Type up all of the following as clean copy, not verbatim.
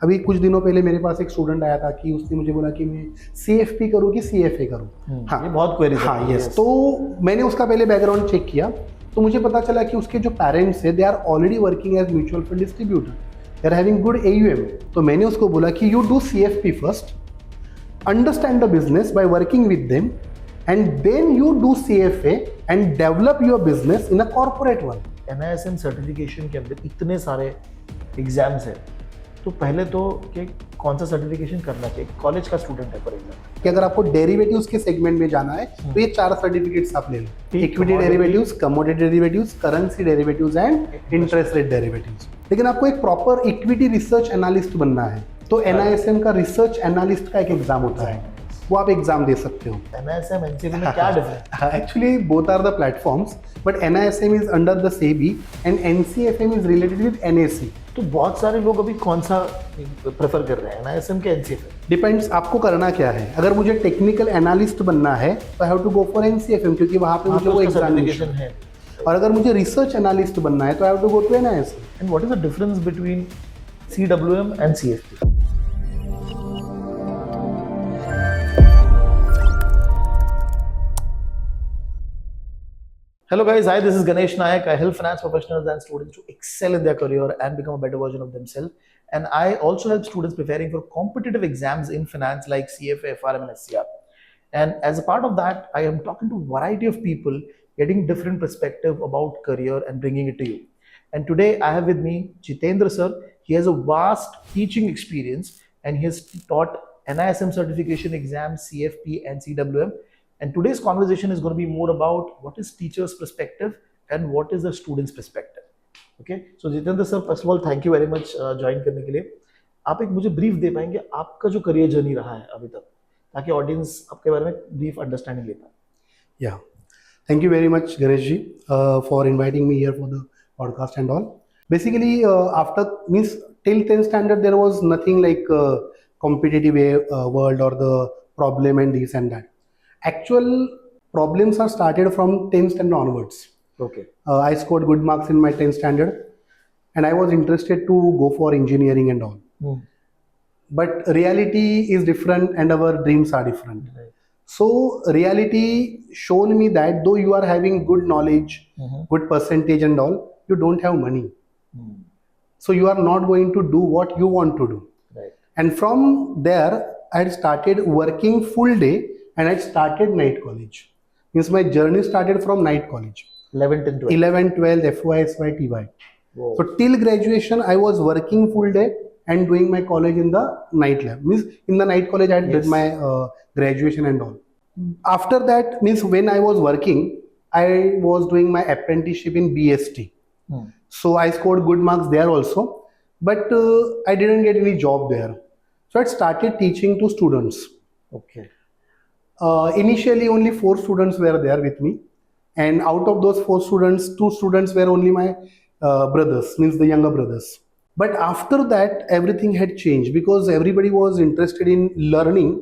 अभी कुछ दिनों पहले मेरे पास एक स्टूडेंट आया था कि उसने मुझे बोला कि मैं CFP करूँ कि CFA करूँ। हाँ, ये बहुत क्वेरीज हाँ, यस। तो मैंने उसका पहले बैकग्राउंड चेक किया, तो मुझे पता चला कि उसके जो पेरेंट्स है they are already working as mutual fund distributor, they are having good AUM। तो मैंने उसको बोला कि you do CFP first, understand the business by working with them, and then you do CFA and develop your business in a corporate one. NISM certification के अंदर इतने सारे exams हैं, तो पहले तो कि कौन सा सर्टिफिकेशन करना चाहिए? कॉलेज का स्टूडेंट है फॉर एग्जाम्पल, कि अगर आपको डेरिवेटिव्स के सेगमेंट में जाना है तो ये 4 सर्टिफिकेट्स आप ले लो, equity derivatives, commodity derivatives, currency derivatives and interest rate derivatives. लेकिन आपको एक प्रॉपर इक्विटी रिसर्च एनालिस्ट बनना है तो NISM का रिसर्च एनालिस्ट का एक एग्जाम होता है, वो आप एग्जाम दे सकते हो। NISM NCFA में क्या difference? Actually both are the platforms, but NISM is under the SEBI and NCFM is related with NAC. तो बहुत सारे लोग अभी कौन सा प्रेफर कर रहे हैं, NISM के NCFA? डिपेंड्स आपको करना क्या है। अगर मुझे टेक्निकल एनालिस्ट बनना है तो I have to go for NCFM, क्योंकि वहाँ पे मुझे वो एग्जामिनेशन है। और अगर मुझे रिसर्च एनालिस्ट बनना है तो I have to go to NISM. And what is the difference between CWM and CFP? Hello guys, hi, this is Ganesh Nayak. I help finance professionals and students to excel in their career and become a better version of themselves. And I also help students preparing for competitive exams in finance like CFA, FRM and SCR. And as a part of that, I am talking to a variety of people, getting different perspective about career and bringing it to you. And today I have with me Jitendra sir. He has a vast teaching experience and he has taught NISM certification exams, CFP and CWM. And today's conversation is going to be more about what is teacher's perspective and what is the student's perspective. Okay, so Jitendra sir, first of all, thank you very much join करने के लिए. आप एक मुझे brief दे पाएंगे आपका जो career journey रहा है अभी तक, ताकि ऑडियंस आपके बारे में ब्रीफ अंडरस्टैंडिंग ले पाए. Yeah, thank you very much Ganesh ji for inviting me here for the podcast and all. Basically after means till 10th standard there was nothing like competitive world or the problem and this and that. Actual problems are started from 10th standard onwards. Okay. I scored good marks in my 10th standard and I was interested to go for engineering and all. But reality is different and our dreams are different. Right. So reality shown me that though you are having good knowledge, good percentage and all, you don't have money. So you are not going to do what you want to do. Right. And from there I had started working full day and I started night college. Means my journey started from night college. 11th and 12th. 11, 12, FY, SY, TY. Whoa. So till graduation I was working full day and doing my college in the night lab. Means in the night college I did my graduation and all. After that means when I was working, I was doing my apprenticeship in BST. So I scored good marks there also, but I didn't get any job there. So I started teaching to students. Okay. Initially only 4 students were there with me, and out of those 4 students, 2 students were only my brothers, means the younger brothers. But after that everything had changed because everybody was interested in learning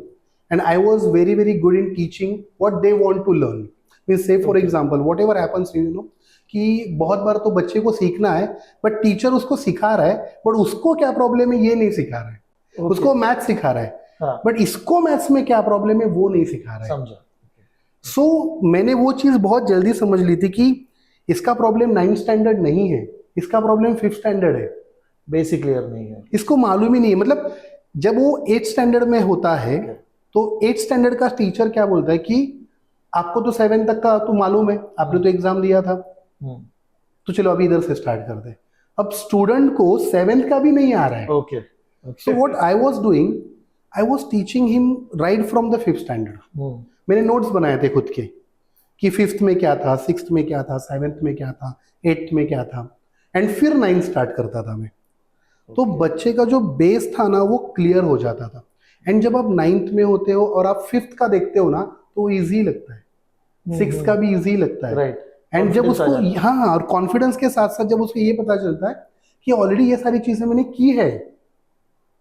and I was very very good in teaching what they want to learn. Means say for example whatever happens, you know, कि बहुत बार तो बच्चे को सीखना है but teacher उसको सिखा रहा है बट उसको क्या प्रॉब्लम है ये नहीं सिखा रहा है. उसको मैथ सिखा रहा है बट इसको मैथ्स में क्या प्रॉब्लम है वो नहीं सिखा रहा है. समझा. सो मैंने वो चीज बहुत जल्दी समझ ली थी कि इसका प्रॉब्लम 9th स्टैंडर्ड नहीं है, इसका प्रॉब्लम 5th स्टैंडर्ड है. बेसिक क्लियर नहीं है, इसको मालूम ही नहीं है. मतलब जब वो 8th स्टैंडर्ड में होता है तो 8th स्टैंडर्ड का टीचर क्या बोलता है कि आपको तो 7 तक का तो मालूम है, आपने तो एग्जाम दिया था, तो चलो अभी इधर से स्टार्ट कर दे. अब स्टूडेंट को 7th का भी नहीं आ रहा है. Okay. So what I was doing, I was teaching him right from the 5th standard. मैंने नोट्स बनाए थे खुद के कि 5th में क्या था, 6th में क्या था, 7th में क्या था, 8th में क्या था, एंड फिर 9th स्टार्ट करता था मैं. तो बच्चे का जो बेस था ना वो क्लियर हो जाता था. एंड जब आप 9th में होते हो और आप 5th का देखते हो ना तो ईजी लगता है, 6th का भी ईजी लगता है. राइट. एंड जब उसको हाँ और कॉन्फिडेंस के साथ साथ जब उसको ये पता चलता है कि ऑलरेडी ये सारी चीजें मैंने की है,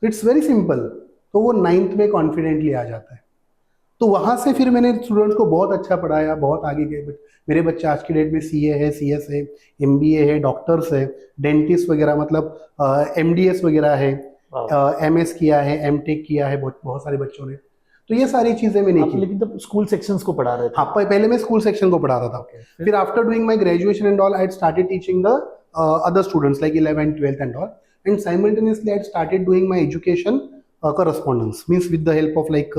इट्स वेरी सिंपल, तो वो 9th में कॉन्फिडेंटली आ जाता है. तो वहां से फिर मैंने स्टूडेंट्स को बहुत अच्छा पढ़ाया, बहुत आगे गए. मेरे बच्चे आज की डेट में CA है, CS है, MBA है, डॉक्टर्स है, डेंटिस्ट वगैरह, मतलब MDS वगैरह है, Wow. MS किया है, MTech किया है बहुत बहुत सारे बच्चों ने। तो ये सारी चीजें मैंने आप की। लेकिन तब स्कूल सेक्शंस को पढ़ा रहे थे? हाँ, पहले मैं स्कूल सेक्शन को पढ़ाता था। Okay. फिर after doing my graduation and all, I had started teaching the other students like 11th 12th and all, and simultaneously I had started doing my education correspondence, means with the help of like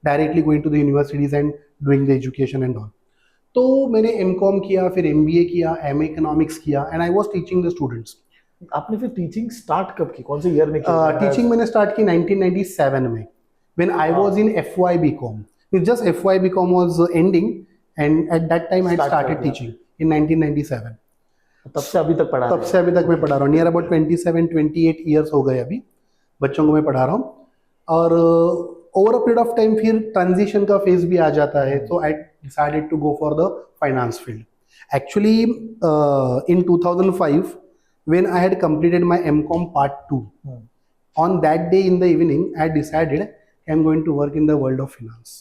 directly going to the universities and doing the education and all. तो मैंने MCOM किया, फिर MBA किया, MA economics किया, and I was teaching the students. आपने फिर teaching start कब की, कौन से ईयर में की? टीचिंग मैंने स्टार्ट की 1997 में, when I was in FY BCom. Just FY BCom was ending, and at that time I had Start started कर दिया। teaching in 1997. तब से अभी तक पढ़ा तब से अभी तक मैं पढ़ा रहा हूँ। नियर अबाउट 27-28 ईयर्स हो गए अभी बच्चों को मैं पढ़ा रहा हूँ। और over a period of time फिर ट्रांजिशन का फेज भी आ जाता है, तो I decided to go for the finance field. Actually in 2005 when I had completed my MCom part 2, on that day in the evening I decided I'm going to work in the world of finance,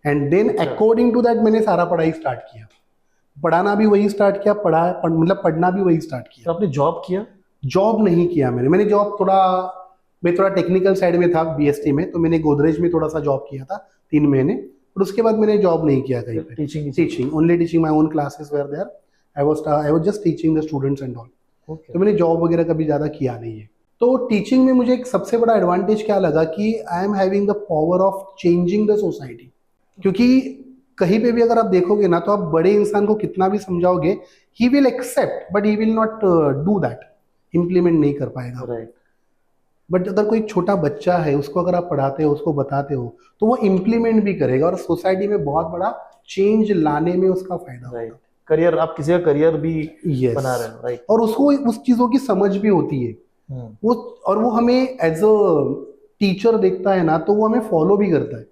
and then according to that मैंने सारा पढ़ाई start किया, पढ़ाना भी वही start किया, मतलब पढ़ना भी वही स्टार्ट किया। तो आपने जॉब किया? जॉब नहीं किया मैंने जॉब मैं थोड़ा टेक्निकल साइड में था BST में, तो मैंने गोदरेज में थोड़ा सा जॉब किया था 3 महीने, और उसके बाद मैंने जॉब नहीं किया कहीं पे। Teaching only, teaching my own classes where there, I was just teaching the students and all. तो मैंने जॉब वगैरह कभी ज़्यादा किया नहीं है। तो टीचिंग में मुझे एक सबसे बड़ा एडवांटेज क्या लगा कि I am having the power of changing the society. क्योंकि कहीं पे भी अगर आप देखोगे ना, तो आप बड़े इंसान को कितना भी समझाओगे, he will accept but he will not do that, implement नहीं कर पाएगा। राइट। बट अगर कोई छोटा बच्चा है, उसको अगर आप पढ़ाते हो, उसको बताते हो, तो वो इम्प्लीमेंट भी करेगा और सोसाइटी में बहुत बड़ा चेंज लाने में उसका फायदा होगा। करियर, आप किसी का करियर भी Yes. बना रहे हो, राइट। और उसको उस चीजों की समझ भी होती है, वो हमें एज अ टीचर देखता है ना, तो वो हमें फॉलो भी करता है।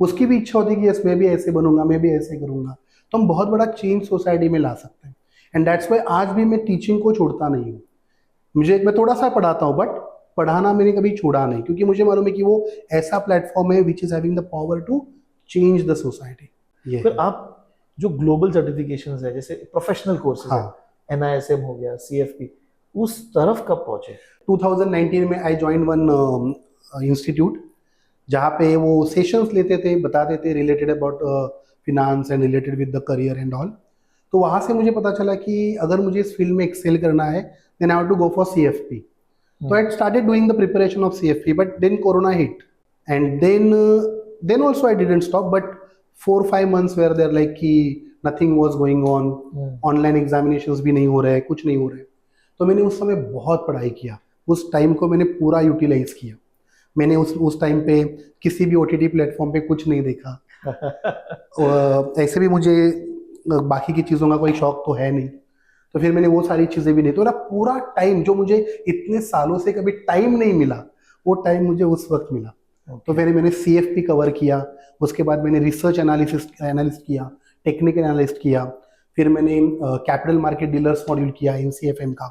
उसकी भी इच्छा होती है कि यस मैं भी ऐसे बनूंगा, मैं भी ऐसे करूंगा, तो हम बहुत बड़ा चेंज सोसाइटी में ला सकते हैं। एंड दैट्स वाई आज भी मैं टीचिंग को छोड़ता नहीं हूँ। मैं थोड़ा सा पढ़ाता हूँ, बट पढ़ाना मैंने कभी छोड़ा नहीं, क्योंकि मुझे मालूम है कि वो ऐसा प्लेटफॉर्म है which is having the power to change the society. फिर आप जो ग्लोबल सर्टिफिकेशंस है, जैसे प्रोफेशनल कोर्सेज है, NISM हो गया, CFP, उस तरफ कब पहुंचे? 2019 में आई ज्वाइन वन इंस्टीट्यूट, जहाँ पे वो सेशंस लेते थे, बताते थे related about finance and related with the career and all. तो वहाँ से मुझे पता चला कि अगर मुझे इस फील्ड में एक्सेल करना है, then I have to go for CFP। So I started doing the preparation of CFP, but then Corona hit, and then also I didn't stop. But 4-5 months were there like कि nothing was going on, online examinations भी नहीं हो रहे, कुछ नहीं हो रहे। तो मैंने उस समय बहुत पढ़ाई किया, उस टाइम को मैंने पूरा यूटिलाइज किया। मैंने उस टाइम पे किसी भी OTT प्लेटफॉर्म पे कुछ नहीं देखा। ऐसे भी मुझे बाकी की चीज़ों का कोई शौक तो है नहीं, तो फिर मैंने वो सारी चीज़ें भी नहीं, तो मेरा पूरा टाइम जो मुझे इतने सालों से कभी टाइम नहीं मिला, वो टाइम मुझे उस वक्त मिला। तो फिर मैंने CFP कवर किया, उसके बाद मैंने रिसर्च एनालिस्ट किया, टेक्निकल एनालिस्ट किया, फिर मैंने कैपिटल मार्केट डीलर्स मॉड्यूल किया NCFM का,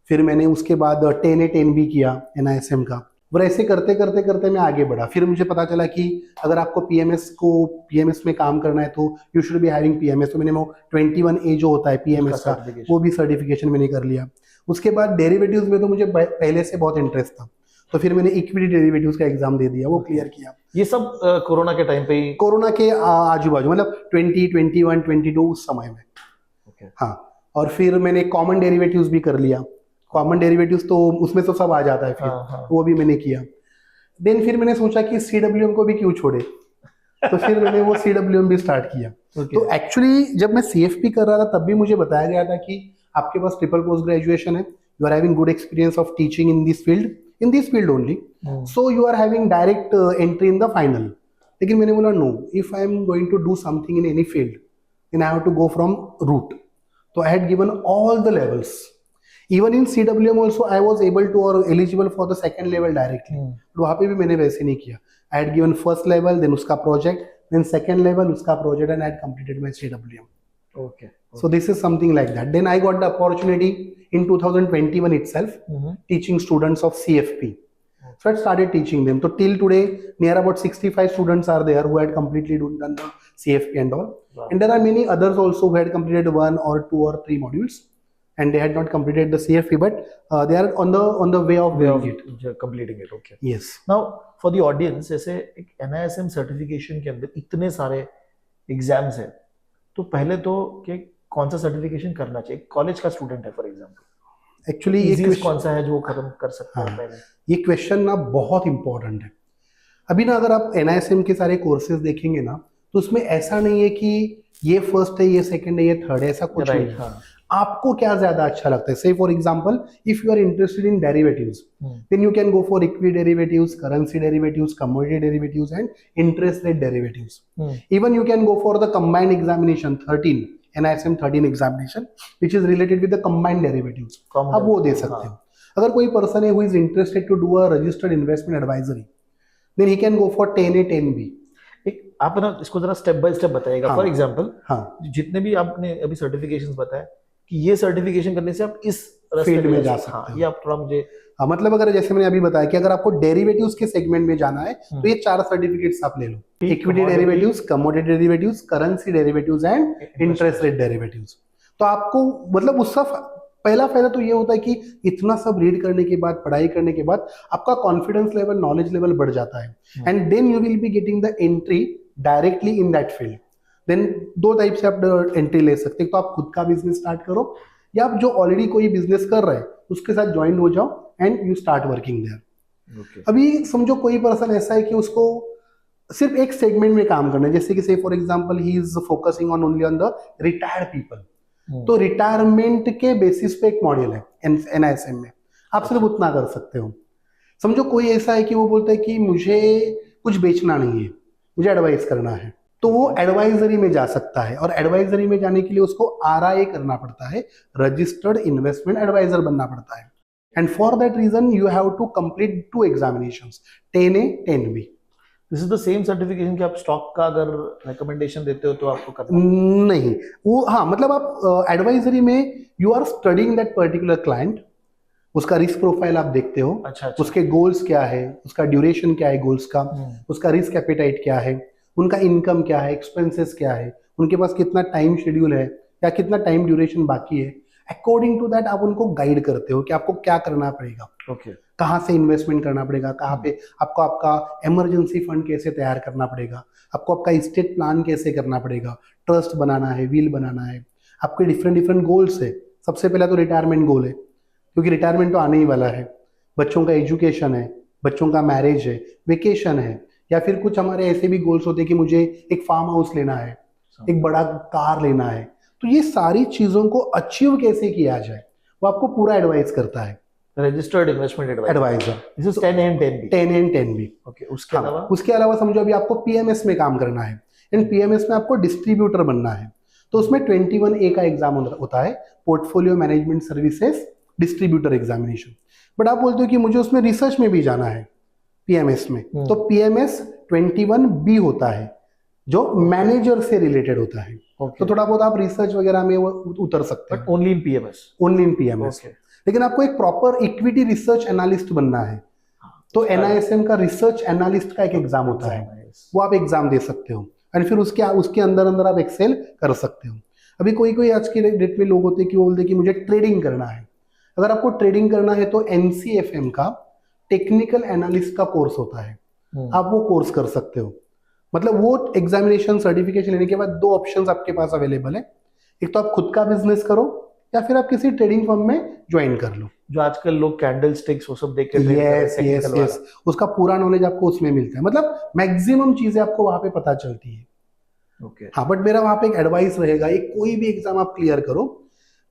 फिर मैंने उसके बाद 10A 10B किया NISM का। और ऐसे करते करते करते मैं आगे बढ़ा। फिर मुझे पता चला कि अगर आपको PMS में काम करना है, तो you should be having PMS। तो मैंने वो 21A जो होता है PMS का, वो भी सर्टिफिकेशन मैंने कर लिया। उसके बाद डेरिवेटिव्स में तो मुझे पहले से बहुत इंटरेस्ट था, तो फिर मैंने इक्विटी डेरिवेटिव्स का एग्जाम दे दिया, वो क्लियर किया। ये सब कोरोना के टाइम पे ही, कोरोना के आजू बाजू, मतलब 2021 22 उस समय में। हाँ, और फिर मैंने कॉमन डेरिवेटिव्स भी कर लिया। कॉमन डेरिवेटिव्स तो उसमें तो सब आ जाता है, फिर वो भी मैंने किया। देन फिर मैंने सोचा कि CWM को भी क्यों छोड़े, तो फिर मैंने वो CWM भी स्टार्ट किया। तो एक्चुअली जब मैं CFP कर रहा था, तब भी मुझे बताया गया था कि आपके पास ट्रिपल पोस्ट ग्रेजुएशन है, you are having good experience of teaching in this field only, so you are having direct entry in the final. लेकिन मैंने बोला no, if I am going to do something in any field, then I have to go from root. तो I had given all the levels. Even in CWM also I was able to or eligible for the second level directly. तो वहाँ पे भी मैंने वैसे नहीं किया। I had given first level, then उसका project, then second level उसका project, and I had completed my CWM. Okay. So this is something like that. Then I got the opportunity in 2021 itself, teaching students of CFP. So I started teaching them. So till today, near about 65 students are there who had completely done the CFP and all. Wow. And there are many others also who had completed 1 or 2 or 3 modules. and they had not completed the CFP, but they are on the way of way doing of it. completing it. Okay. Yes. Now for the audience, जैसे एक NISM certification के अंदर इतने सारे exams हैं, तो पहले तो कि कौन सा सर्टिफिकेशन करना चाहिए? कॉलेज का स्टूडेंट है फॉर एग्जांपल, एक्चुअली ये इजीएस्ट कौन क्वेश्चन सा है जो वो खत्म कर सकता है हाँ, पहले? ये क्वेश्चन ना बहुत इंपॉर्टेंट है। अभी ना अगर आप NISM के सारे कोर्सेज देखेंगे ना, तो उसमें ऐसा नहीं है कि ये फर्स्ट है, ये सेकंड है, ये थर्ड है, ऐसा कुछ नहीं राइट, है। हाँ. आपको क्या ज्यादा अच्छा लगता है? Say for example, if you are interested in derivatives, then you can go for equity derivatives, currency derivatives, commodity derivatives, and interest rate derivatives. Even you can go for the combined examination 13, NISM 13 examination, which is related with the combined derivatives. आप वो दे सकते हो। अगर कोई person है who is interested to do a registered investment advisory, then he can go for 10A 10B. एक आप ना इसको जरा स्टेप बाय स्टेप बताइएगा। हाँ. फॉर एग्जांपल, हाँ, जितने भी आपने अभी सर्टिफिकेशंस बताए कि ये सर्टिफिकेशन करने से आप इस रास्ते फील्ड पे में जा सकते हैं। सकते हो। ये आप थोड़ा मुझे हाँ, मतलब अगर जैसे मैंने अभी बताया कि अगर आपको डेरिवेटिव्स के सेगमेंट में जाना है तो ये 4 सर्टिफिकेट्स आप ले लो, equity derivatives, commodity derivatives, currency derivatives and interest rate derivatives. तो आपको मतलब उसका पहला फायदा तो ये होता है कि इतना सब रीड करने के बाद, पढ़ाई करने के बाद आपका कॉन्फिडेंस लेवल, नॉलेज लेवल बढ़ जाता है, and then you will be getting the entry directly in that field. Then 2 type से आप एंट्री ले सकते हैं। तो आप खुद का बिजनेस स्टार्ट करो, या आप जो ऑलरेडी कोई बिजनेस कर रहे हैं उसके साथ ज्वाइन हो जाओ and you start working there. अभी समझो कोई पर्सन ऐसा है कि उसको सिर्फ एक सेगमेंट में काम करना है, जैसे कि से for example he is focusing on only on the retired people, तो रिटायरमेंट के बेसिस पे एक मॉड्यूल है NISM में, आप सिर्फ उतना कर सकते हो। समझो कोई ऐसा है कि वो बोलता है कि मुझे कुछ बेचना नहीं है, मुझे एडवाइस करना है, तो वो एडवाइजरी में जा सकता है, और एडवाइजरी में जाने के लिए उसको RIA करना पड़ता है, रजिस्टर्ड इन्वेस्टमेंट एडवाइजर बनना पड़ता है। And for that reason you have to complete 2 examinations, 10A 10B। This is the same certification कि आप स्टॉक का अगर रिकमेंडेशन देते हो तो आपको करना नहीं, वो हाँ, मतलब आप एडवाइजरी में you are studying that particular client, उसका रिस्क प्रोफाइल आप देखते हो, अच्छा। उसके गोल्स क्या है, उसका ड्यूरेशन क्या है गोल्स का, उसका रिस्क एपेटाइट क्या है, उनका इनकम क्या है, एक्सपेंसेस क्या है, उनके पास कितना टाइम शेड्यूल है या कितना टाइम ड्यूरेशन बाकी है। अकॉर्डिंग टू दैट आप उनको गाइड करते हो कि आपको क्या करना पड़ेगा, ओके, कहाँ से इन्वेस्टमेंट करना पड़ेगा, कहाँ पे आपको आपका इमरजेंसी फंड कैसे तैयार करना पड़ेगा, आपको आपका स्टेट प्लान कैसे करना पड़ेगा, ट्रस्ट बनाना है, विल बनाना है, आपके डिफरेंट गोल्स है। सबसे पहला तो रिटायरमेंट गोल है, क्योंकि रिटायरमेंट तो आने ही वाला है। बच्चों का एजुकेशन है, बच्चों का मैरिज है, वेकेशन है, या फिर कुछ हमारे ऐसे भी गोल्स होते हैं कि मुझे एक फार्म हाउस लेना है, एक बड़ा कार लेना है। तो ये सारी चीजों को अचीव कैसे किया जाए वो आपको पूरा एडवाइस करता है registered investment adviser. This is 10A and 10B। 10A and 10B। Okay, उसके अलावा समझो अभी आपको PMS में काम करना है, एंड PMS में आपको डिस्ट्रीब्यूटर बनना है, तो उसमें 21A का एग्जाम होता है, portfolio management services distributor examination. But आप बोलते हो कि मुझे उसमें रिसर्च में भी जाना है PMS में, तो PMS 21B होता है जो मैनेजर से रिलेटेड होता है। तो थोड़ा बहुत आप रिसर्च वगैरह में वो उतर सकते हैं, only in PMS। Only in PMS। लेकिन आपको एक प्रॉपर इक्विटी रिसर्च एनालिस्ट बनना है, तो NISM का रिसर्च एनालिस्ट का एक एग्जाम होता है, वो आप एग्जाम दे सकते हो, एंड फिर उसके अंदर आप एक्सेल कर सकते हो। अभी कोई आज के डेट में लोग होते हैं कि वो बोलते हैं कि मुझे ट्रेडिंग करना है। अगर आपको ट्रेडिंग करना है तो NCFM का टेक्निकल एनालिस्ट का कोर्स होता है, आप वो कोर्स कर सकते हो। मतलब वो एग्जामिनेशन सर्टिफिकेशन लेने के बाद 2 ऑप्शंस आपके पास अवेलेबल है, एक तो आप खुद का बिजनेस करो या फिर आप किसी ट्रेडिंग फर्म में ज्वाइन कर लो। जो आजकल लोग कैंडल स्टिक्स वो सब देख के यस, उसका पूरा नॉलेज आपको उसमें मिलता है, मतलब मैक्सिमम चीजें आपको वहां पे पता चलती है। ओके, हाँ, बट मेरा वहां पे एक एडवाइस रहेगा, एक कोई भी एग्जाम आप क्लियर करो,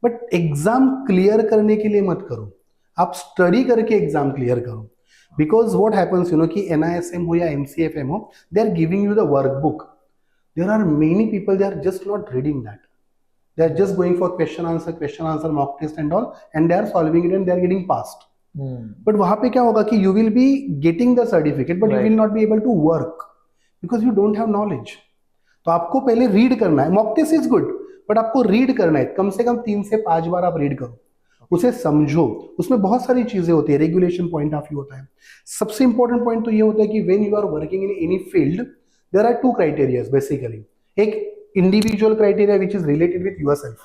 बट एग्जाम क्लियर करने के लिए मत करो, आप स्टडी करके एग्जाम क्लियर करो। बिकॉज व्हाट हैपेंस कि NISM हो या NCFM हो, they are giving you the workbook, there are many people they are just not reading that, they are just going for question answer mock test and all, and they are solving it and they are getting passed. But वहां पे क्या होगा कि you will be getting the certificate but you will not be able to work because you don't have knowledge. तो आपको पहले read करना है, mock test is good, but आपको रीड करना है, कम से कम 3 से 5 बार आप रीड करो, उसे समझो, उसमें बहुत सारी चीजें होती है, रेगुलेशन पॉइंट ऑफ व्यू होता है। सबसे इंपॉर्टेंट पॉइंट तो ये होता है कि when you are working in any field there are 2 criteria basically, एक individual criteria which is related with yourself,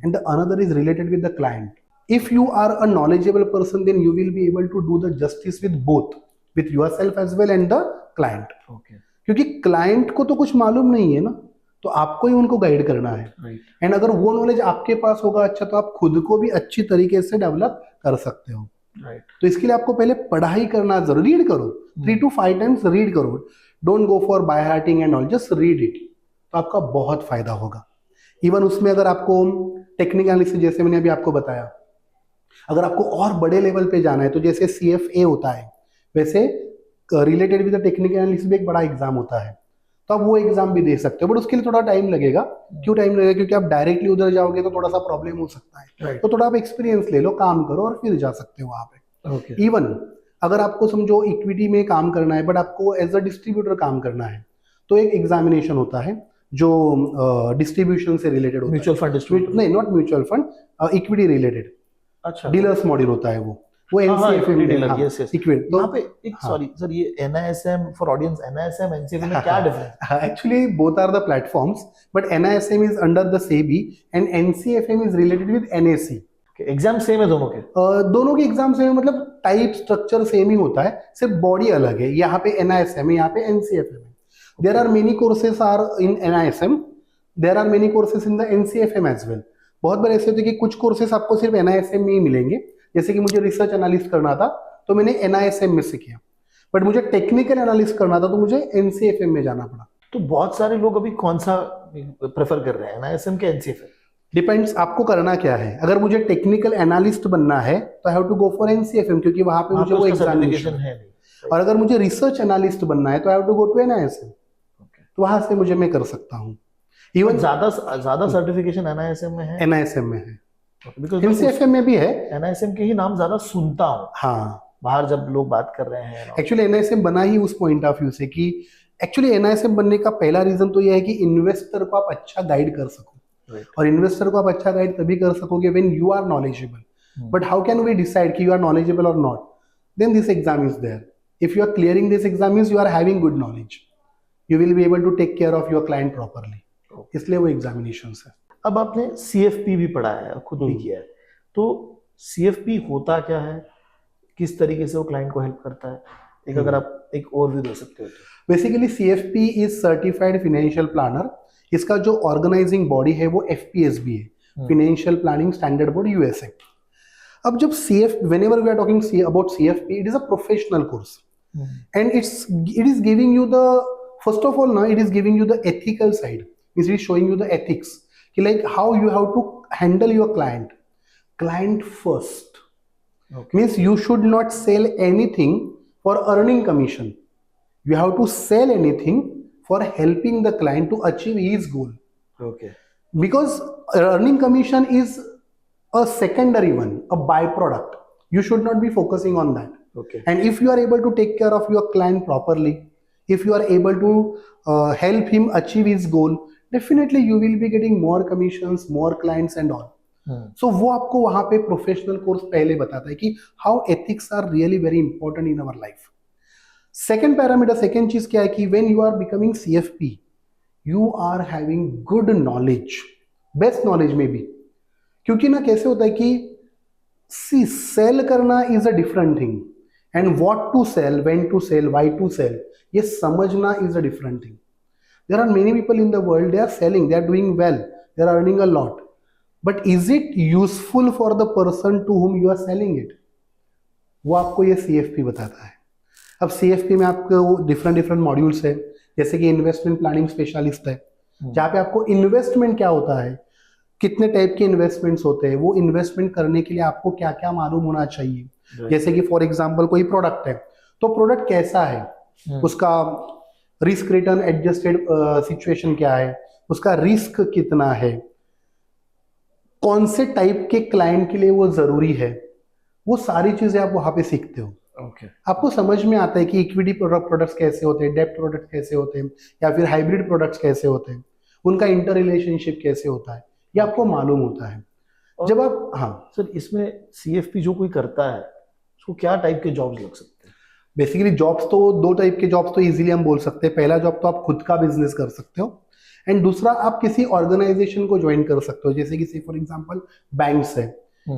and the another is related with the client. If you are a knowledgeable person, then you will be able to do the justice with both, with yourself as well and the client. Okay. क्योंकि client को तो कुछ मालूम नहीं है ना, तो आपको ही उनको गाइड करना है. Right. एंड अगर वो नॉलेज आपके पास होगा अच्छा, तो आप खुद को भी अच्छी तरीके से डेवलप कर सकते हो. Right. तो इसके लिए आपको पहले पढ़ाई करना जरूरी. रीड करो 3 to 5 टाइम्स, रीड करो. Don't go for by hearting and all, just read it. तो आपका बहुत फायदा होगा. इवन उसमें अगर आपको टेक्निकल एनालिसिस, जैसे मैंने अभी आपको बताया, अगर आपको और बड़े लेवल पे जाना है, तो जैसे CFA होता है, वैसे related with the technical analysis भी एक बड़ा एग्जाम होता है. तो आप वो एग्जाम भी दे सकते हो, बट उसके लिए थोड़ा टाइम लगेगा. क्यों टाइम लगेगा? क्योंकि आप डायरेक्टली उधर जाओगे तो थोड़ा सा प्रॉब्लम हो सकता है. Right. तो थोड़ा आप एक्सपीरियंस ले लो, काम करो और फिर जा सकते हो वहां पे. Okay. इवन अगर आपको समझो इक्विटी में काम करना है, बट आपको एज अ डिस्ट्रीब्यूटर काम करना है, तो एक एग्जामिनेशन होता है जो डिस्ट्रीब्यूशन से रिलेटेड होता म्यूचुअल फंड है. डिस्ट्रीब्यूटर. नहीं, not mutual fund, equity related अच्छा. डीलर्स मॉड्यूल होता है वो equity NCFM dealer, हाँ, yes, yes. इक्विटी. यहाँ पे एक हाँ. सॉरी सर, ये NISM for audience, NISM NCFM में क्या difference? Actually, both are the platforms, but NISM is under the SEBI and NCFM is related with NAC. Exam same है दोनों के? दोनों के एग्जाम सेम, मतलब टाइप स्ट्रक्चर सेम ही होता है, सिर्फ बॉडी अलग है. यहाँ पे NISM है, यहाँ पे NCFM है. There are many courses are in NISM, there are many courses in the NCFM as well. बहुत बार ऐसे होते हैं कि कुछ कोर्सेस आपको सिर्फ NISM में ही मिलेंगे. जैसे कि मुझे रिसर्च एनालिस्ट करना था तो मैंने NISM में से किया, बट मुझे टेक्निकल एनालिस्ट करना था तो मुझे NCFM में जाना पड़ा. तो बहुत सारे लोग अभी कौन सा प्रेफर कर रहे हैं, NISM के NCFM? डिपेंड्स आपको करना क्या है. अगर मुझे टेक्निकल एनालिस्ट बनना है तो I have to go for NCFM, क्योंकि वहां पे मुझे वो एग्जामिनेशन है नहीं. और अगर मुझे रिसर्च एनालिस्ट बनना है तो I have to go to NISM. तो वहां से मुझे मैं कर सकता हूँ. इवन ज्यादा सर्टिफिकेशन NISM में है? NISM में है, बिकॉज NCFM में भी है. NISM के ही नाम ज्यादा सुनता हूँ हाँ, बाहर जब लोग बात कर रहे हैं. एक्चुअली NISM बना ही उस पॉइंट ऑफ व्यू से कि एक्चुअली NISM बनने का पहला रीजन तो यह है कि इन्वेस्टर को आप अच्छा गाइड कर सको. Right. और इन्वेस्टर को आप अच्छा गाइड तभी कर सकोगे when you are knowledgeable. But how can we decide कि यू आर नॉलेजेबल और not? Then this exam is there. If you are clearing this exam means you are having good knowledge, you will be able to take care of your client properly. इसलिए वो examinations है. अब आपने CFP भी पढ़ा है, खुद भी किया है, तो CFP होता क्या है, किस तरीके से वो क्लाइंट को हेल्प करता है, एक अगर आप एक ओवरव्यू दे सकते हो तो. Basically CFP is certified financial planner. इसका जो ऑर्गेनाइजिंग बॉडी है वो FPSB है, financial planning standard board USA. अब जब whenever we are talking about CFP, it is a professional course. And it is giving you the, first of all, now it is giving you the ethical side. It is showing you the ethics, like how you have to handle your client first. Okay. Means you should not sell anything for earning commission. You have to sell anything for helping the client to achieve his goal. Okay. Because earning commission is a secondary one, a byproduct. You should not be focusing on that. Okay. And if you are able to take care of your client properly, if you are able to help him achieve his goal, definitely you will be getting more commissions, more clients and all. So वो आपको वहां पे professional course पहले बताता है कि how ethics are really very important in our life. Second parameter, second चीज क्या है कि when you are becoming CFP, you are having good knowledge, best knowledge में भी. क्योंकि ना कैसे होता है कि सेल करना is a different thing, and what to sell, when to sell, why to sell, ये समझना is a different thing. There are many people in the world, they are selling, they are doing well, they are earning a lot. But is it useful for the person to whom you are selling it? वो आपको ये CFP बताता है. अब CFP में आपको different modules है, जैसे कि इन्वेस्टमेंट प्लानिंग स्पेशलिस्ट है, जहाँ पे आपको इन्वेस्टमेंट क्या होता है, कितने टाइप के इन्वेस्टमेंट्स होते हैं, वो इन्वेस्टमेंट करने के लिए आपको क्या क्या मालूम होना चाहिए. जैसे कि फॉर एग्जाम्पल कोई प्रोडक्ट है, तो प्रोडक्ट कैसा है, उसका रिस्क रिटर्न एडजस्टेड सिचुएशन क्या है, उसका रिस्क कितना है, कौन से टाइप के क्लाइंट के लिए वो जरूरी है, वो सारी चीजें आप वहां पे सीखते हो. Okay. आपको समझ में आता है कि इक्विटी प्रोडक्ट्स कैसे होते हैं, डेब्ट प्रोडक्ट्स कैसे होते हैं, या फिर हाइब्रिड प्रोडक्ट्स कैसे होते हैं, उनका इंटर रिलेशनशिप कैसे होता है, ये आपको मालूम होता है. जब आप, हाँ सर, इसमें CFP जो कोई करता है उसको क्या टाइप के जॉब्स लग सकते हैं? बेसिकली जॉब्स तो 2 टाइप के जॉब्स तो इजीली हम बोल सकते हैं. पहला जॉब तो आप खुद का बिजनेस कर सकते हो, एंड दूसरा, आप किसी ऑर्गेनाइजेशन को ज्वाइन कर सकते हो, जैसे कि फॉर एग्जांपल बैंक्स है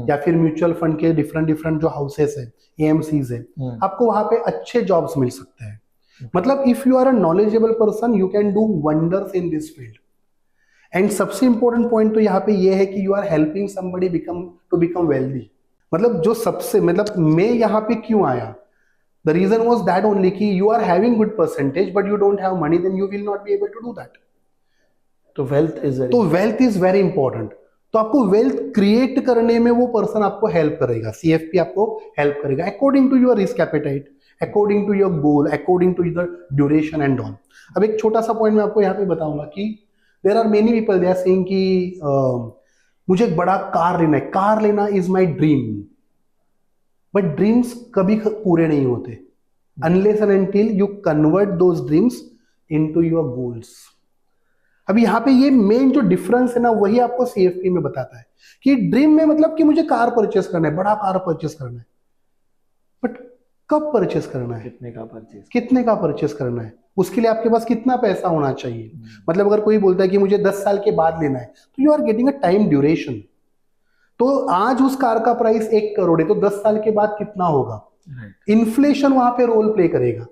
या फिर म्यूचुअल फंड के डिफरेंट डिफरेंट जो हाउसेस है, एएमसीज है, आपको वहां पे अच्छे जॉब्स मिल सकते हैं. मतलब if you are a knowledgeable person you can do wonders in this field. And सबसे इंपॉर्टेंट पॉइंट तो यहाँ पे ये है कि you are helping somebody become wealthy. मतलब जो सबसे, मतलब मैं यहाँ पे क्यों आया, the reason was that only कि you are having good percentage but you don't have money, then you will not be able to do that. तो वेल्थ इज वेरी इंपॉर्टेंट. तो आपको वेल्थ क्रिएट करने में वो पर्सन आपको help करेगा, CFP आपको हेल्प करेगा according to your risk appetite, according to your goal, according to the duration and all. अब एक छोटा सा पॉइंट मैं आपको यहाँ पे बताऊंगा कि there are many people they are saying कि मुझे एक बड़ा कार लेना है, कार लेना is my dream. But dreams कभी पूरे नहीं होते unless and until you convert those dreams into your goals. अभी यहाँ पे ये मेन जो डिफरेंस है ना, वही आपको सीएफपी में बताता है कि ड्रीम में मतलब कि मुझे कार परचेस करना है, बड़ा कार परचेस करना है, बट कब परचेस करना है, कितने का परचेस करना है, उसके लिए आपके पास कितना पैसा होना चाहिए. मतलब अगर कोई बोलता है कि मुझे 10 साल के बाद लेना है, तो you are getting a time duration. तो आज उस कार का प्राइस 1 करोड़ है, तो 10 साल के बाद कितना होगा, इन्फ्लेशन वहां पे रोल प्ले करेगा.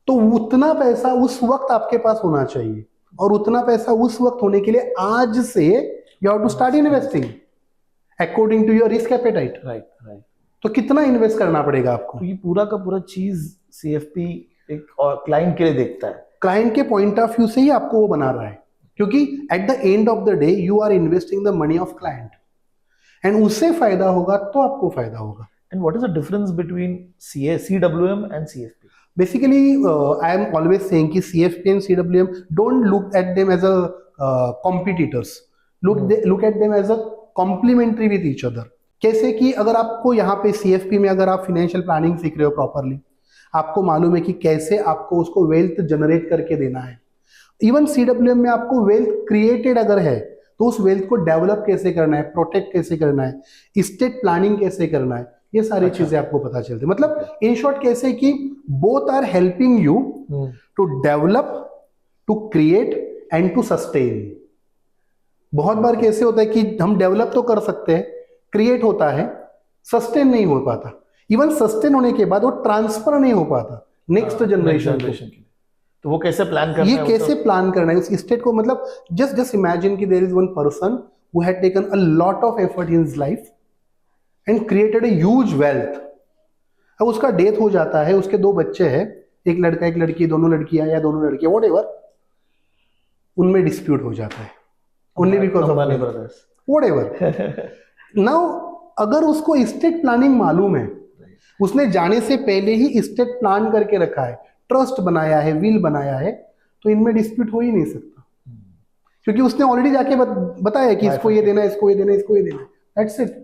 तो उतना पैसा उस वक्त आपके पास होना चाहिए, और उतना पैसा उस वक्त होने के लिए आज से you have to start investing according to your risk appetite. Right. तो कितना इन्वेस्ट करना पड़ेगा आपको. तो ये पूरा का पूरा चीज सीएफपी एक क्लाइंट के लिए देखता है, क्लाइंट के पॉइंट ऑफ व्यू से ही आपको वो बना रहा है, क्योंकि at the end of the day you are investing the money of client and उससे फायदा होगा तो आपको फायदा होगा. And what is the difference between CWM and CFP? Basically, I am always saying कि CFP and CWM, don't look at them as a competitors. Look at them as a complementary with each other. कैसे कि अगर आपको यहाँ पे CFP में अगर आप फिनेंशियल प्लानिंग सीख रहे हो प्रॉपरली, आपको मालूम है कि कैसे आपको उसको वेल्थ जनरेट करके देना है. इवन CWM में आपको वेल्थ क्रिएटेड अगर है तो उस वेल्थ को डेवलप कैसे करना है, प्रोटेक्ट कैसे करना है, स्टेट प्लानिंग कैसे करना है, ये सारी चीजें आपको पता चलती है. मतलब इन शॉर्ट कैसे कि both are helping you to develop, to create and to sustain. बहुत बार कैसे होता है कि हम डेवलप तो कर सकते हैं, क्रिएट होता है, सस्टेन नहीं हो पाता. इवन सस्टेन होने के बाद वो ट्रांसफर नहीं हो पाता नेक्स्ट जनरेशन के लिए. तो वो कैसे प्लान करना है, ये कैसे प्लान करना है उस स्टेट को. मतलब जस्ट इमेजिन कि there is one person who had taken a lot of effort in his life and created a huge wealth. अब उसका डेथ हो जाता है, उसके 2 बच्चे हैं, एक लड़का एक लड़की, दोनों लड़कियां या दोनों लड़कियां, व्हाटएवर, उनमें डिस्प्यूट हो जाता है only because of money brothers, whatever. Now अगर उसको स्टेट प्लानिंग मालूम है, उसने जाने से पहले ही स्टेट प्लान करके रखा है, ट्रस्ट बनाया है, विल बनाया है, तो इनमें डिस्प्यूट हो ही नहीं सकता, क्योंकि उसने ऑलरेडी जाके बताया कि इसको ये देना है, इसको ये देना है, इसको ये देना है, दैट्स इट.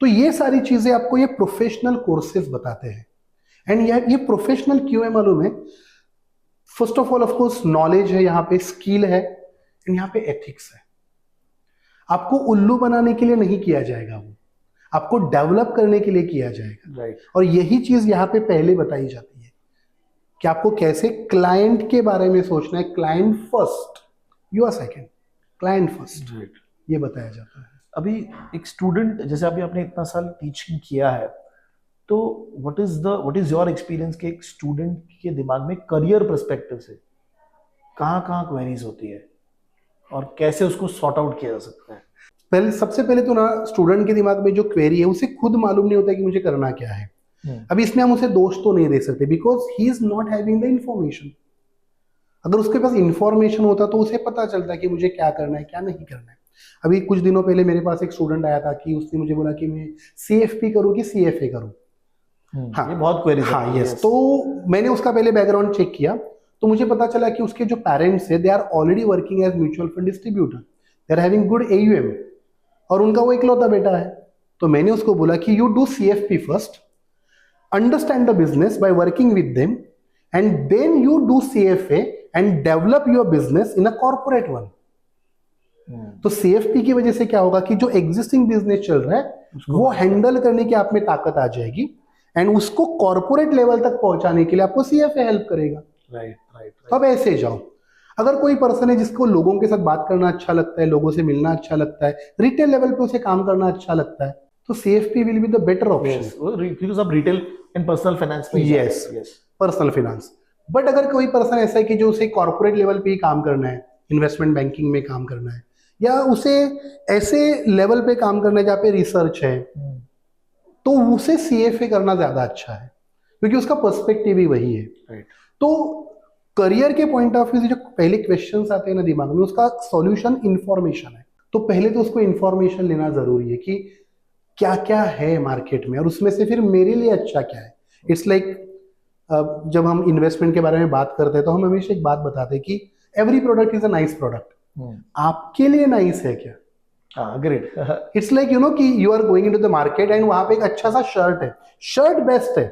तो ये सारी चीजें आपको ये प्रोफेशनल कोर्सेज बताते हैं. एंड ये प्रोफेशनल क्यों है मालूम है? First of of course knowledge है यहाँ पे, स्किल है, एंड यहाँ पे एथिक्स है. आपको उल्लू बनाने के लिए नहीं किया जाएगा, वो आपको डेवलप करने के लिए किया जाएगा. राइट. और यही चीज यहाँ पे पहले बताई जाती है कि आपको कैसे क्लाइंट के बारे में सोचना है. Client first, you are second, client first, ये बताया जाता है. अभी एक स्टूडेंट, जैसे अभी आपने इतना साल टीचिंग किया है, तो व्हाट इज योर एक्सपीरियंस कि एक स्टूडेंट के दिमाग में करियर पर्सपेक्टिव से कहाँ क्वेरीज होती है और कैसे उसको सॉर्ट आउट किया जा सकता है? सबसे पहले तो ना स्टूडेंट के दिमाग में जो क्वेरी है उसे खुद मालूम नहीं होता कि मुझे करना क्या है. अभी इसमें हम उसे दोष तो नहीं दे सकते, because he is not having the information. अगर उसके पास इंफॉर्मेशन होता तो उसे पता चलता कि मुझे क्या करना है, क्या नहीं करना है. अभी कुछ दिनों पहले मेरे पास एक स्टूडेंट आया था कि उसने मुझे बोला कि मैं CFP करूँ कि CFA करूँ. हाँ, ये बहुत क्वेरी. हाँ, यस. तो मैंने उसका पहले बैकग्राउंड चेक किया, तो मुझे पता चला कि उसके जो पेरेंट्स है, they are already working as mutual fund distributor, they are having good AUM, और उनका वो इकलौता बेटा है. तो मैंने उसको बोला कि you do CFP first, understand the business by working with them, and then you do CFA and develop your business in a corporate one. तो CFP की वजह से क्या होगा कि जो एग्जिस्टिंग बिजनेस चल रहा है वो हैंडल करने की आप में ताकत आ जाएगी, एंड उसको कॉर्पोरेट लेवल तक पहुंचाने के लिए आपको CFA हेल्प करेगा. राइट. तो अब ऐसे जाओ. अगर कोई पर्सन है जिसको लोगों के साथ बात करना अच्छा लगता है, लोगों से मिलना अच्छा लगता है, रिटेल लेवल पे उसे काम करना अच्छा लगता है, तो CFP will be the better option. Because आप रिटेल एंड पर्सनल फाइनेंस में यस, पर्सनल फाइनेंस। बट अगर कोई पर्सन ऐसा है कि जो उसे कॉर्पोरेट लेवल पे ही काम करना है, इन्वेस्टमेंट बैंकिंग में काम करना है, या उसे ऐसे लेवल पे काम करना है जहाँ पे रिसर्च है, तो उसे CFA करना ज्यादा अच्छा है, क्योंकि उसका पर्सपेक्टिव ही वही है। राइट। तो करियर के पॉइंट ऑफ व्यू से जो पहले क्वेश्चंस आते हैं ना दिमाग में, उसका सॉल्यूशन इंफॉर्मेशन है। तो पहले तो उसको इंफॉर्मेशन लेना जरूरी है कि क्या क्या है मार्केट में और उसमें से फिर मेरे लिए अच्छा क्या है। इट्स लाइक जब हम इन्वेस्टमेंट के बारे में बात करते हैं तो हम हमेशा एक बात बताते हैं कि every product is a nice product. आपके लिए नाइस है क्या? Great. It's like you know कि you are going into the market and वहां पे एक अच्छा सा शर्ट है, शर्ट बेस्ट है,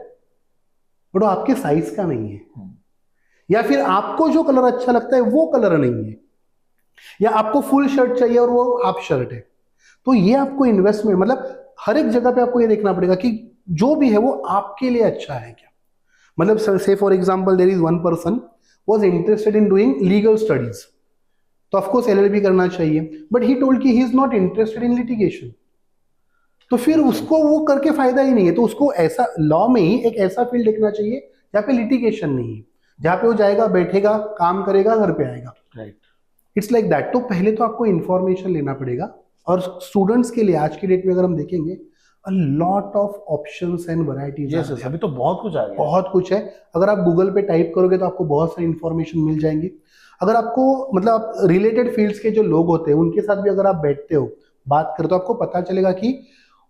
बट वो आपके साइज का नहीं है, या फिर आपको जो कलर अच्छा लगता है वो कलर नहीं है, या आपको फुल शर्ट चाहिए और वो हाफ शर्ट है। तो ये आपको इन्वेस्टमेंट मतलब हर एक जगह पे आपको ये देखना पड़ेगा कि जो भी है वो आपके लिए अच्छा है क्या। मतलब से for example there is one person was interested in doing legal studies, तो ऑफ कोर्स LLB करना चाहिए, बट ही टोल्ड कि he is not interested in litigation. तो फिर उसको वो करके फायदा ही नहीं है। तो उसको ऐसा लॉ में ही एक ऐसा फील्ड देखना चाहिए जहाँ पे लिटिगेशन नहीं है, जहाँ पे वो जाएगा, बैठेगा, काम करेगा, घर पे आएगा। राइट। It's like that. तो पहले तो आपको इंफॉर्मेशन लेना पड़ेगा। और स्टूडेंट्स के लिए आज की डेट में अगर हम देखेंगे, अ lot of options and varieties. Yes, अभी तो बहुत कुछ आ गया, बहुत कुछ है। अगर आप गूगल पे टाइप करोगे तो आपको बहुत सारी इंफॉर्मेशन मिल जाएंगी। अगर आपको मतलब आप रिलेटेड फील्ड्स के जो लोग होते हैं उनके साथ भी अगर आप बैठते हो, बात करते हो, आपको पता चलेगा कि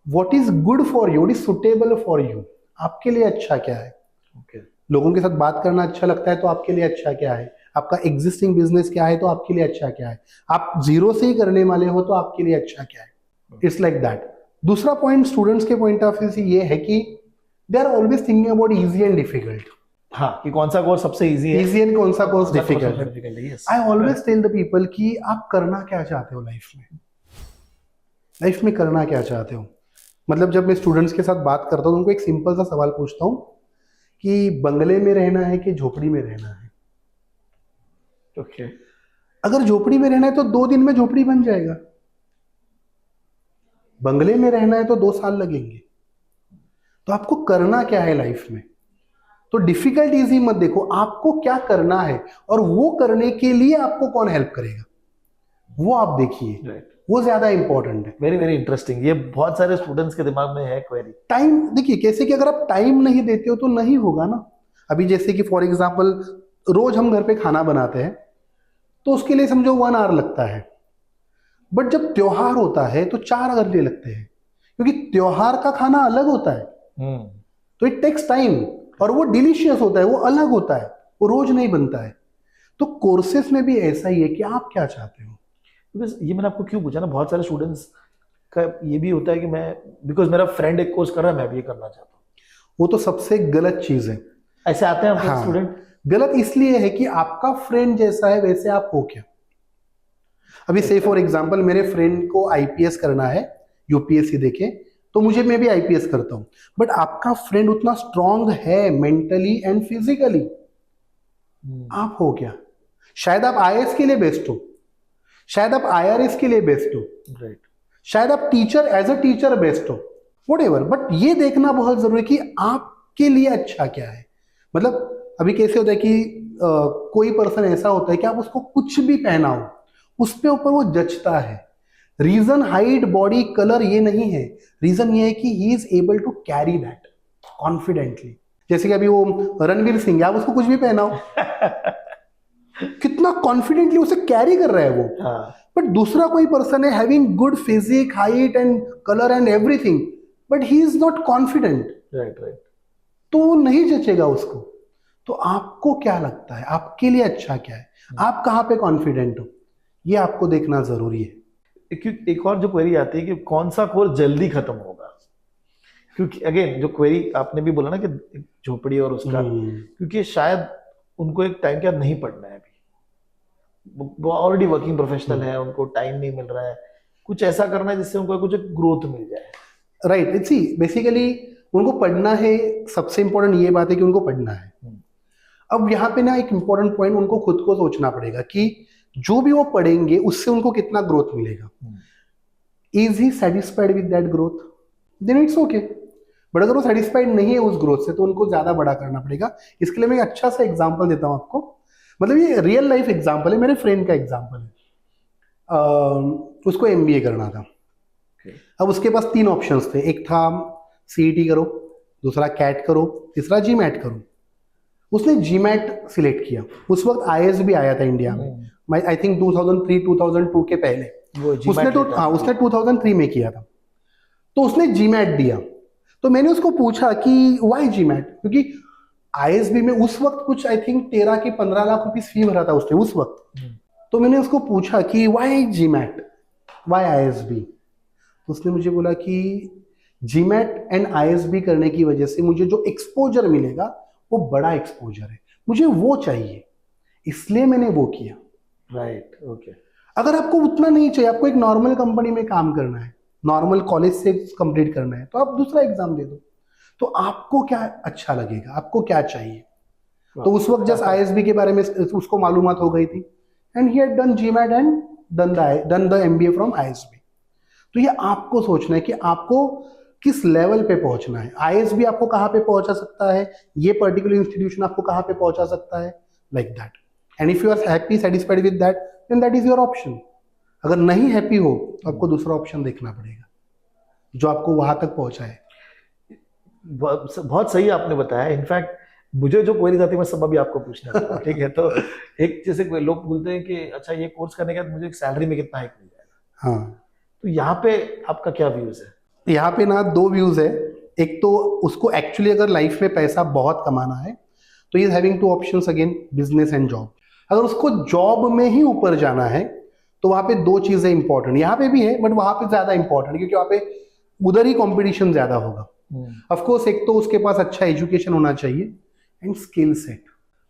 what is good for you, what is suitable for you, आपके लिए अच्छा क्या है। ओके। लोगों के साथ बात करना अच्छा लगता है तो आपके लिए अच्छा क्या है, आपका एग्जिस्टिंग बिजनेस क्या है तो आपके लिए अच्छा क्या है, आप जीरो से ही करने वाले हो तो आपके लिए अच्छा क्या है। It's like that. दूसरा पॉइंट स्टूडेंट्स के पॉइंट ऑफ व्यू से ये है कि they are always thinking about easy and difficult. हाँ, कि कौन सा कोर्स सबसे इजी है, इजी एंड कौन सा कोर्स डिफिकल्ट है। Yes. I always tell the people कि आप करना क्या चाहते हो लाइफ में, लाइफ में करना क्या चाहते हो। मतलब जब मैं स्टूडेंट्स के साथ बात करता हूँ उनको एक सिंपल सा सवाल पूछता हूँ कि बंगले में रहना है कि झोपड़ी में रहना है। ओके। अगर झोपड़ी में रहना है तो 2 दिन में झोपड़ी बन जाएगा, बंगले में रहना है तो 2 साल लगेंगे। तो आपको करना क्या है लाइफ में। तो डिफिकल्ट इजी मत देखो, आपको क्या करना है और वो करने के लिए आपको कौन हेल्प करेगा वो आप देखिए। राइट। वो ज्यादा इंपॉर्टेंट है। Very very interesting. ये बहुत सारे स्टूडेंट्स के दिमाग में है क्वेरी। टाइम देखिए कैसे कि अगर आप टाइम नहीं देते हो तो नहीं होगा ना। अभी जैसे कि फॉर एग्जाम्पल रोज हम घर पे खाना बनाते हैं तो उसके लिए समझो 1 आवर लगता है, बट जब त्योहार होता है तो 4 घंटे लगते हैं, क्योंकि त्योहार का खाना अलग होता है। तो इट टेक्स टाइम और वो डिलीशियस होता है, वो अलग होता है, वो रोज नहीं बनता है। तो कोर्सेस में भी ऐसा ही है कि आप क्या चाहते हो। बिकॉज ये मैंने आपको क्यों पूछा ना, बहुत सारे स्टूडेंट्स का ये भी होता है कि मैं, बिकॉज मेरा फ्रेंड एक कोर्स कर रहा है मैं भी ये करना चाहता हूँ। वो तो सबसे गलत चीज है। ऐसे आते हैं हम हाँ, स्टूडेंट। गलत इसलिए है कि आपका फ्रेंड जैसा है वैसे आप हो क्या। अभी से फॉर एग्जांपल मेरे फ्रेंड को IPS करना है, UPSC देके, तो मुझे मैं भी IPS करता हूं, बट आपका फ्रेंड उतना स्ट्रांग है मेंटली एंड फिजिकली, आप हो क्या। शायद आप IAS के लिए बेस्ट हो, शायद आप IRS के लिए बेस्ट हो, राइट, शायद आप teacher as a teacher best हो, व्हाटएवर, बट ये देखना बहुत जरूरी है कि आपके लिए अच्छा क्या है। मतलब अभी कैसे होता है कि कोई पर्सन ऐसा होता है कि आप उसको कुछ भी पहनाओ उस पे ऊपर वो जचता है। रीजन हाइट बॉडी कलर ये नहीं है, रीजन ये है कि he is able to carry that confidently. जैसे कि अभी वो रणवीर सिंह है, आप उसको कुछ भी पहनाओ कितना कॉन्फिडेंटली उसे कैरी कर रहा है वो। बट दूसरा कोई पर्सन है having good physique, height and colour and everything, but he is not confident, right right, तो वो नहीं जचेगा उसको। तो आपको क्या लगता है आपके लिए अच्छा क्या है, आप कहाँ पे कॉन्फिडेंट हो, ये आपको देखना जरूरी है। एक और जो क्वेरी आती है कि कौन सा कोर्स जल्दी खत्म होगा, क्योंकि अगेन जो क्वेरी आपने भी बोला ना कि झोपड़ी और उसका, क्योंकि शायद उनको एक टाइम के बाद नहीं पढ़ना है, अभी वो ऑलरेडी वर्किंग प्रोफेशनल है, उनको टाइम नहीं मिल रहा है, कुछ ऐसा करना है जिससे उनको कुछ ग्रोथ मिल जाए। राइट, इट्स बेसिकली उनको पढ़ना है। सबसे इंपॉर्टेंट ये बात है कि उनको पढ़ना है। अब यहाँ पे ना एक इंपॉर्टेंट पॉइंट उनको खुद को सोचना पड़ेगा कि जो भी वो पढ़ेंगे उससे उनको कितना ग्रोथ मिलेगा. Is he satisfied with that growth? Then it's okay. But अगर वो सेटिस्फाइड नहीं है उस ग्रोथ से तो उनको ज्यादा बड़ा करना पड़ेगा. इसके लिए मैं एक अच्छा सा एग्जाम्पल देता हूँ आपको. मतलब ये रियल लाइफ एग्जाम्पल है, मेरे फ्रेंड का एग्जाम्पल है. उसको एमबीए करना था. अब उसके पास 3 ऑप्शंस थे. एक था सीईटी करो, दूसरा कैट करो, तीसरा जीमैट करो. उसने जीमैट सिलेक्ट किया. उस वक्त आईएसबी आया था इंडिया में, आई थिंक 2003-2002 के पहले. उसने तो हाँ उसने 2003 में किया था. तो उसने जीमैट दिया. तो मैंने उसको पूछा कि वाई जीमैट, क्योंकि आईएसबी में उस वक्त कुछ आई थिंक 13 की 15 लाख रुपीस फी भरा था उसने उस वक्त. तो मैंने उसको पूछा कि वाई जीमैट, वाई आईएसबी. तो उसने मुझे बोला कि जीमैट एंड आईएसबी करने की वजह से मुझे जो एक्सपोजर मिलेगा वो बड़ा एक्सपोजर है, मुझे वो चाहिए, इसलिए मैंने वो किया. राइट. ओके. अगर आपको उतना नहीं चाहिए, आपको एक नॉर्मल कंपनी में काम करना है, नॉर्मल कॉलेज से कंप्लीट करना है, तो आप दूसरा एग्जाम दे दो. तो आपको क्या अच्छा लगेगा, आपको क्या चाहिए. तो उस वक्त जस्ट आईएसबी के बारे में उसको मालूमात हो गई थी. And he had done GMAT and done the MBA from ISB. तो ये आपको सोचना है कि आपको किस लेवल पे पहुंचना है. आईएसबी आपको कहाँ पे पहुंचा सकता है, ये पर्टिकुलर इंस्टीट्यूशन आपको कहाँ पे पहुंचा सकता है, like that. And if you are happy satisfied with that then that is your option. अगर नहीं हैप्पी हो तो आपको दूसरा ऑप्शन देखना पड़ेगा जो आपको वहां तक पहुंचाए. बहुत सही आपने बताया. इनफैक्ट मुझे जो क्वेरीज आती है मैं सब अभी आपको पूछना चाहता हूँ. ठीक है. तो एक जैसे लोग बोलते हैं कि अच्छा ये कोर्स करने के बाद मुझे सैलरी में कितना हाइक मिल जाएगा. हाँ, तो यहाँ पे आपका क्या व्यूज है? यहाँ पे ना 2 व्यूज है. एक तो उसको एक्चुअली अगर लाइफ में पैसा बहुत कमाना है तो is having 2 options again, business and job. अगर उसको जॉब में ही ऊपर जाना है तो वहां पे 2 चीजें इंपॉर्टेंट, यहाँ पे भी है बट वहां पे ज्यादा इंपॉर्टेंट, क्योंकि वहां पे उधर ही कंपटीशन ज्यादा होगा. ऑफ कोर्स एक तो उसके पास अच्छा एजुकेशन होना चाहिए एंड स्किल सेट.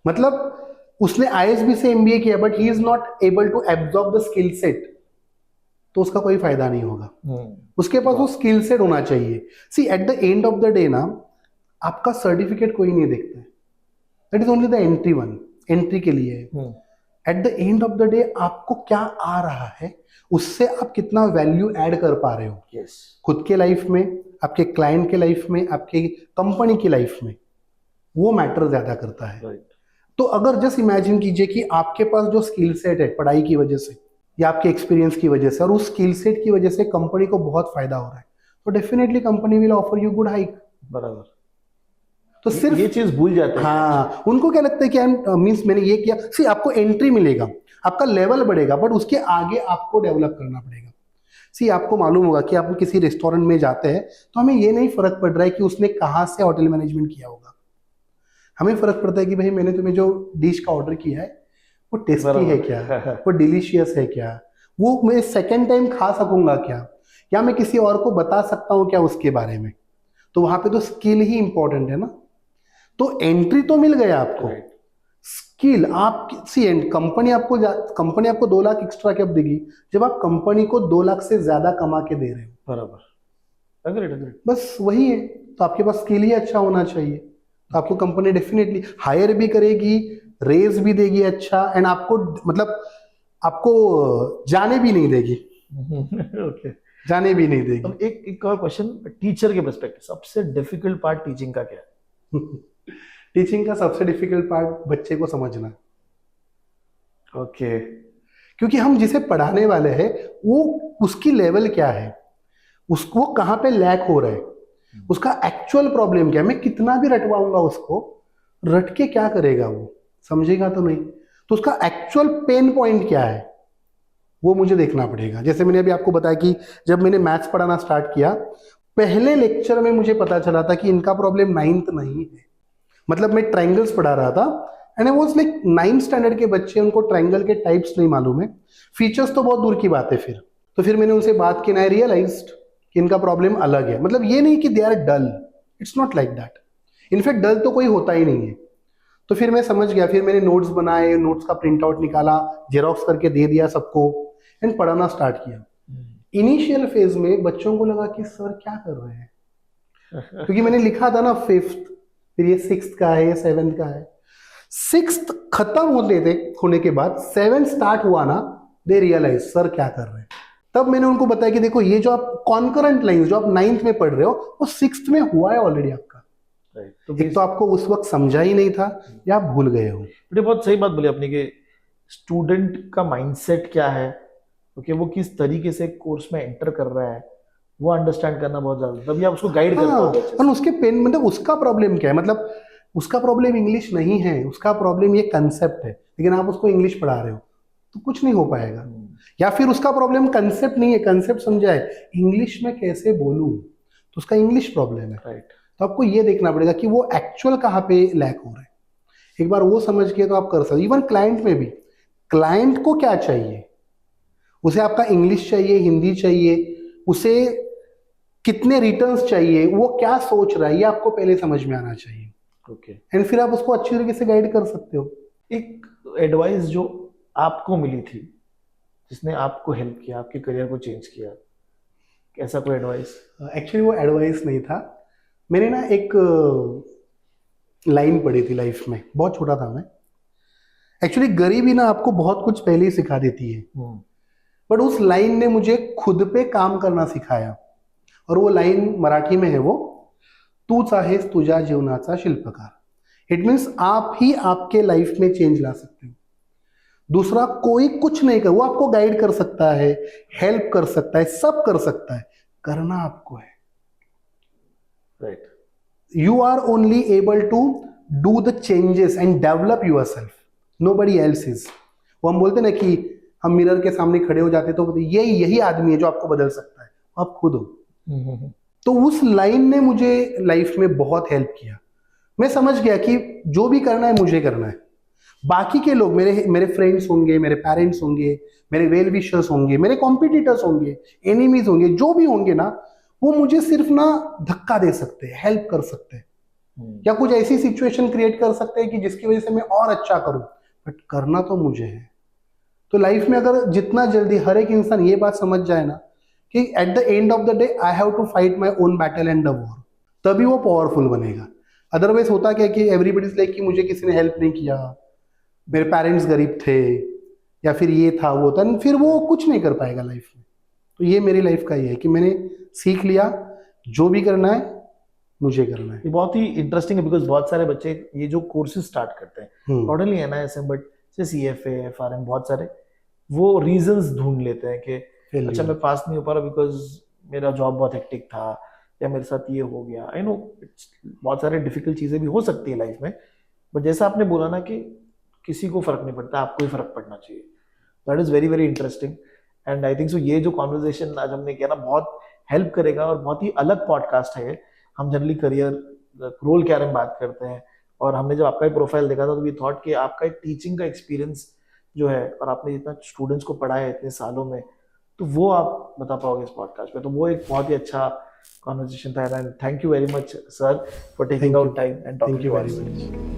मतलब उसने आईएसबी से एमबीए किया but he is not able to absorb the skill set, तो उसका कोई फायदा नहीं होगा. उसके पास वो स्किल सेट होना चाहिए. See at the end of the day ना आपका सर्टिफिकेट कोई नहीं देखता है. That is only the entry one, entry के लिए. At the end of the day आपको क्या आ रहा है, उससे आप कितना वैल्यू ऐड कर पा रहे हो. yes. खुद के लाइफ में, आपके क्लाइंट के लाइफ में, आपके कंपनी की लाइफ में, वो मैटर ज्यादा करता है. right. तो अगर जस्ट इमेजिन कीजिए कि आपके पास जो स्किल सेट है पढ़ाई की वजह से या आपके एक्सपीरियंस की वजह से और उस स्किल सेट की वजह से कंपनी को बहुत फायदा हो रहा है, तो definitely company will offer you good hike. बराबर. तो सिर्फ ये चीज भूल जाते हैं. हाँ, उनको क्या लगता है कि मींस मैंने ये किया. सी आपको एंट्री मिलेगा, आपका लेवल बढ़ेगा, बट उसके आगे आपको डेवलप करना पड़ेगा. सी आपको मालूम होगा कि आप किसी रेस्टोरेंट में जाते हैं तो हमें ये नहीं फर्क पड़ रहा है कि उसने कहाँ से होटल मैनेजमेंट किया होगा. हमें फर्क पड़ता है कि भाई मैंने तुम्हें जो डिश का ऑर्डर किया है वो टेस्टी है क्या, वो डिलीशियस है क्या, वो मैं सेकेंड टाइम खा सकूंगा क्या, या मैं किसी और को बता सकता हूँ क्या उसके बारे में. तो वहां पे तो स्किल ही इंपॉर्टेंट है ना. तो एंट्री तो मिल गया आपको, स्किल आप सी एंड कंपनी आपको 2 लाख एक्स्ट्रा कब देगी, जब आप कंपनी को 2 लाख से ज्यादा कमा के दे रहे हो. बराबर. अग्रीड. बस वही है. तो आपके पास स्किल ही अच्छा होना चाहिए, तो आपको कंपनी डेफिनेटली हायर भी करेगी, रेज भी देगी अच्छा, एंड आपको मतलब आपको जाने भी नहीं देगी. ओके. जाने भी नहीं देगी. अब एक और क्वेश्चन, टीचर के पर्सपेक्टिव सबसे डिफिकल्ट पार्ट टीचिंग का क्या है? टीचिंग का सबसे डिफिकल्ट पार्ट बच्चे को समझना. ओके. क्योंकि हम जिसे पढ़ाने वाले हैं वो उसकी लेवल क्या है, उसको कहाँ पे लैक हो रहा है, उसका एक्चुअल प्रॉब्लम क्या है. मैं कितना भी रटवाऊंगा उसको, रट के क्या करेगा, वो समझेगा तो नहीं. तो उसका एक्चुअल पेन पॉइंट क्या है वो मुझे देखना पड़ेगा. जैसे मैंने अभी आपको बताया कि जब मैंने मैथ्स पढ़ाना स्टार्ट किया, पहले लेक्चर में मुझे पता चला था कि इनका प्रॉब्लम 9th नहीं है. मतलब मैं ट्रायंगल्स पढ़ा रहा था and I was like 9th standard के बच्चे, उनको ट्रायंगल के टाइप्स नहीं मालूम है, फीचर्स तो बहुत दूर की बात है. फिर मैंने उनसे बात की, आई रियलाइज्ड कि इनका प्रॉब्लम अलग है. मतलब ये नहीं कि they are dull, it's not like that. In fact dull तो कोई होता ही नहीं है. तो फिर मैं समझ गया, फिर मैंने नोट्स बनाए, नोट्स का प्रिंट आउट निकाला, जेरोक्स करके दे दिया सबको एंड पढ़ाना स्टार्ट किया. इनिशियल फेज में बच्चों को लगा कि सर क्या कर रहे हैं, क्योंकि मैंने लिखा था ना 5th, फिर ये 6th का है, ये 7th का है. सिक्स्थ खत्म होने के बाद 7th स्टार्ट हुआ ना, दे रियलाइज सर क्या कर रहे हैं। तब मैंने उनको बताया कि देखो ये जो आप कॉन्करेंट लाइंस जो आप 9th में पढ़ रहे हो वो 6th में हुआ है ऑलरेडी आपका। तो एक तो आपको उस वक्त समझा ही नहीं था या आप भूल गए हो। ये बहुत सही बात बोली आपने कि स्टूडेंट का माइंडसेट क्या है, क्योंकि वो किस तरीके से कोर्स में एंटर कर रहा है वो अंडरस्टैंड करना बहुत ज्यादा, तभी आप उसको गाइड कर हाँ, पाओगे। और उसके पेन मतलब उसका प्रॉब्लम क्या है, मतलब उसका प्रॉब्लम इंग्लिश नहीं है, उसका प्रॉब्लम ये कंसेप्ट है, लेकिन आप उसको इंग्लिश पढ़ा रहे हो तो कुछ नहीं हो पाएगा। या फिर उसका प्रॉब्लम कंसेप्ट नहीं है, कंसेप्ट समझा है, इंग्लिश में कैसे बोलूं, तो उसका इंग्लिश प्रॉब्लम है। राइट। तो आपको ये देखना पड़ेगा कि वो एक्चुअल कहाँ पे लैक हो रहा है। एक बार वो समझ के तो आप कर सकते। इवन क्लाइंट में भी, क्लाइंट को क्या चाहिए, उसे आपका इंग्लिश चाहिए, हिंदी चाहिए, उसे कितने रिटर्न्स चाहिए, वो क्या सोच रहा है, ये आपको पहले समझ में आना चाहिए। ओके। एंड फिर आप उसको अच्छी तरीके से गाइड कर सकते हो। एक एडवाइस जो आपको मिली थी जिसने आपको हेल्प किया, आपके करियर को चेंज किया, ऐसा कोई एडवाइस? एक्चुअली वो एडवाइस नहीं था, मैंने ना एक लाइन पढ़ी थी लाइफ में, बहुत छोटा था मैं। एक्चुअली गरीबी ना आपको बहुत कुछ पहले ही सिखा देती है, बट उस लाइन ने मुझे खुद पे काम करना सिखाया। और वो लाइन मराठी में है, वो तूच आहेस तुझ्या जीवनाचा शिल्पकार। इट मीन्स आप ही आपके लाइफ में चेंज ला सकते हो, दूसरा कोई कुछ नहीं कर, वो आपको गाइड कर सकता है, हेल्प कर सकता है, सब कर सकता है, करना आपको है। Right. You are only able to do the changes and develop yourself. Nobody else is. वो हम बोलते ना कि हम मिरर के सामने खड़े हो जाते तो यही आदमी है जो आपको बदल सकता है, आप खुद हो। तो उस लाइन ने मुझे लाइफ में बहुत हेल्प किया। मैं समझ गया कि जो भी करना है मुझे करना है, बाकी के लोग मेरे फ्रेंड्स होंगे, मेरे पेरेंट्स होंगे, मेरे वेल विशर्स होंगे, मेरे कॉम्पिटिटर्स होंगे, एनिमीज होंगे, जो भी होंगे ना, वो मुझे सिर्फ ना धक्का दे सकते हैं, हेल्प कर सकते हैं, या कुछ ऐसी सिचुएशन क्रिएट कर सकते हैं कि जिसकी वजह से मैं और अच्छा करूं, बट करना तो मुझे है। तो लाइफ में अगर जितना जल्दी हर एक इंसान ये बात समझ जाए ना कि at the end of the day I have to fight my own battle and the war, तभी वो पावरफुल बनेगा। अदरवाइज होता क्या कि एवरीबडी इज लाइक कि मुझे किसी ने हेल्प नहीं किया, मेरे पेरेंट्स गरीब थे, या फिर ये था वो था, फिर वो कुछ नहीं कर पाएगा लाइफ में। तो ये मेरी लाइफ का ये है कि मैंने सीख लिया जो भी करना है मुझे करना है। ये बहुत ही इंटरेस्टिंग है, बिकॉज बहुत सारे बच्चे ये जो कोर्सेज स्टार्ट करते हैं, नॉट ओनली NISM बट जैसे CFA, FRM, बहुत सारे वो रीजंस ढूंढ लेते हैं कि अच्छा मैं पास नहीं हो पा रहा बिकॉज मेरा जॉब बहुत हेक्टिक था, या मेरे साथ ये हो गया। आई नो बहुत सारे डिफिकल्ट चीजें भी हो सकती है लाइफ में, बट जैसा आपने बोला ना कि किसी को फर्क नहीं पड़ता, आपको ही फर्क पड़ना चाहिए। That is very very interesting and I think so ये जो कॉन्वर्जेशन आज हमने किया ना बहुत हेल्प करेगा, और बहुत ही अलग पॉडकास्ट है। हम जनरली करियर रोल के बारे में बात करते हैं, और हमने जब आपका प्रोफाइल देखा था तो वी थॉट कि आपका एक टीचिंग का एक्सपीरियंस जो है, और आपने जितना स्टूडेंट्स को पढ़ाया है इतने सालों में, तो वो आप बता पाओगे इस पॉडकास्ट में। तो वो एक बहुत ही अच्छा कॉन्वर्सेशन था। Thank you very much sir for taking out time and talking to us.